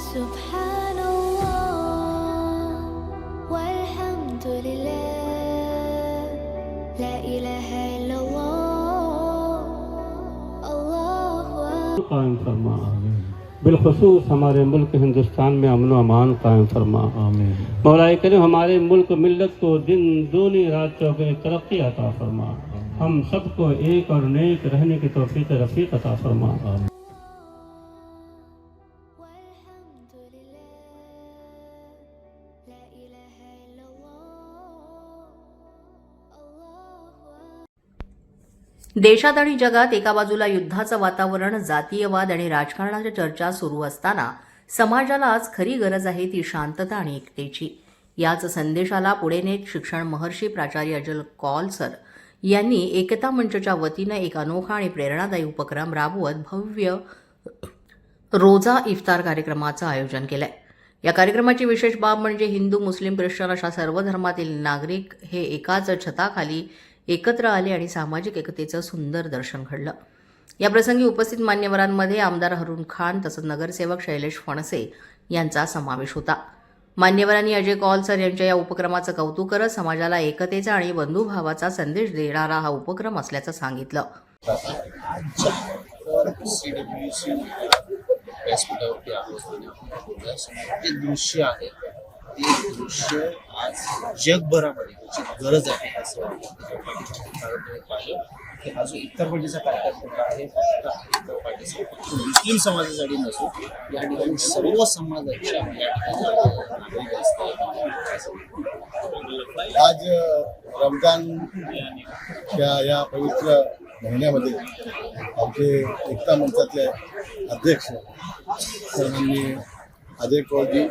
Subhanallah walhamdulillah la ilaha illallah Allahu कायम फरमा बिलखसूस हमारे मुल्क हिंदुस्तान में अमन व अमान कायम फरमा आमीन। मौलाए करीम हमारे मुल्क मिल्लत को दिन दूनी रात चौगुनी तरक्की अता फरमा। हम सबको एक और नेक रहने की तौफीक रफीक अता फरमा आमीन। देशात आणि जगात एका बाजूला युद्धाचं वातावरण, जातीयवाद आणि राजकारणाच्या चर्चा सुरू असताना समाजाला आज खरी गरज आहे ती शांतता आणि एकतेची। याच संदेशाला पुढे नेत शिक्षण महर्षी प्राचार्य अजय कौलसर यांनी एकता मंचच्या वतीनं एक अनोखा आणि प्रेरणादायी उपक्रम राबवत भव्य रोजा इफ्तार कार्यक्रमाचं आयोजन केलंय। या कार्यक्रमाची विशेष बाब म्हणजे हिंदू, मुस्लिम, ख्रिश्चन अशा सर्व धर्मातील नागरिक हे एकाच छताखाली एकत्र आले आणि सामाजिक एकतेचं सुंदर दर्शन घडलं। या प्रसंगी उपस्थित मान्यवरांमध्ये आमदार हरून खान तसंच नगरसेवक शैलेश फणसे यांचा समावेश होता। मान्यवरांनी अजय कौलसर यांच्या या उपक्रमाचं कौतुक करत समाजाला एकतेचा आणि बंधुभावाचा संदेश देणारा हा उपक्रम असल्याचं सांगितलं। दृश्य आहे ते दृश्य आज जगभरामध्ये त्याची गरज आहे असं वाटतं। कारण तुम्ही पाहिलं की हा जो इफ्तार पार्टीचा कार्यक्रम आहे फक्त मुस्लिम समाजासाठी नसून या ठिकाणी सर्व समाजाच्या या ठिकाणी नागरिक असतात। आज रमजान या पवित्र महिन्यामध्ये आमचे एकता मंचाचे अध्यक्ष सन्माननीय अजय कौलजी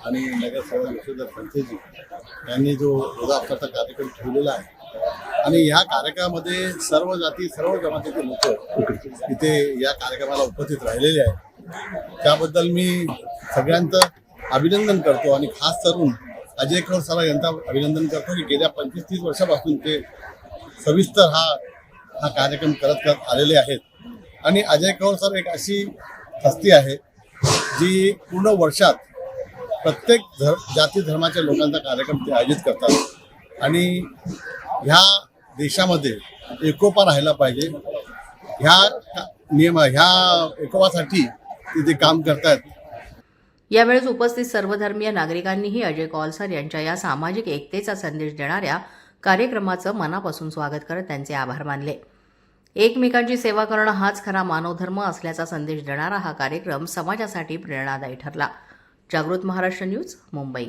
आणि नगरसेवक विश्वधर फणसेजी यांनी जो रोजा इफ्तारचा कार्यक्रम ठेवलेला आहे आणि ह्या कार्यक्रमामध्ये सर्व जाती सर्व जमातीचे लोक इथे या कार्यक्रमाला उपस्थित राहिलेले आहेत। त्याबद्दल मी सगळ्यांचं अभिनंदन करतो आणि खास करून अजय कौल सर यांचं अभिनंदन करतो की गेल्या 25-30 वर्षापासून ते सविस्तर हा कार्यक्रम करत आलेले आहेत। आणि अजय कौल सर एक अशी हस्ती आहे जी पूर्ण वर्षात प्रत्येक जाती धर्माच्या लोकांचा कार्यक्रम ते आयोजित करतात आणि ह्या देशामध्ये एकोपा राहायला पाहिजे ह्या एकोपासाठी ते काम करतात। यावेळेस उपस्थित सर्वधर्मीय नागरिकांनीही अजय कौलसर यांच्या या सामाजिक एकतेचा संदेश देणाऱ्या कार्यक्रमाचं मनापासून स्वागत करत त्यांचे आभार मानले। एकमेकांची सेवा करणं हाच खरा मानवधर्म असल्याचा संदेश देणारा हा कार्यक्रम समाजासाठी प्रेरणादायी ठरला। जागृत महाराष्ट्र न्यूज, मुंबई।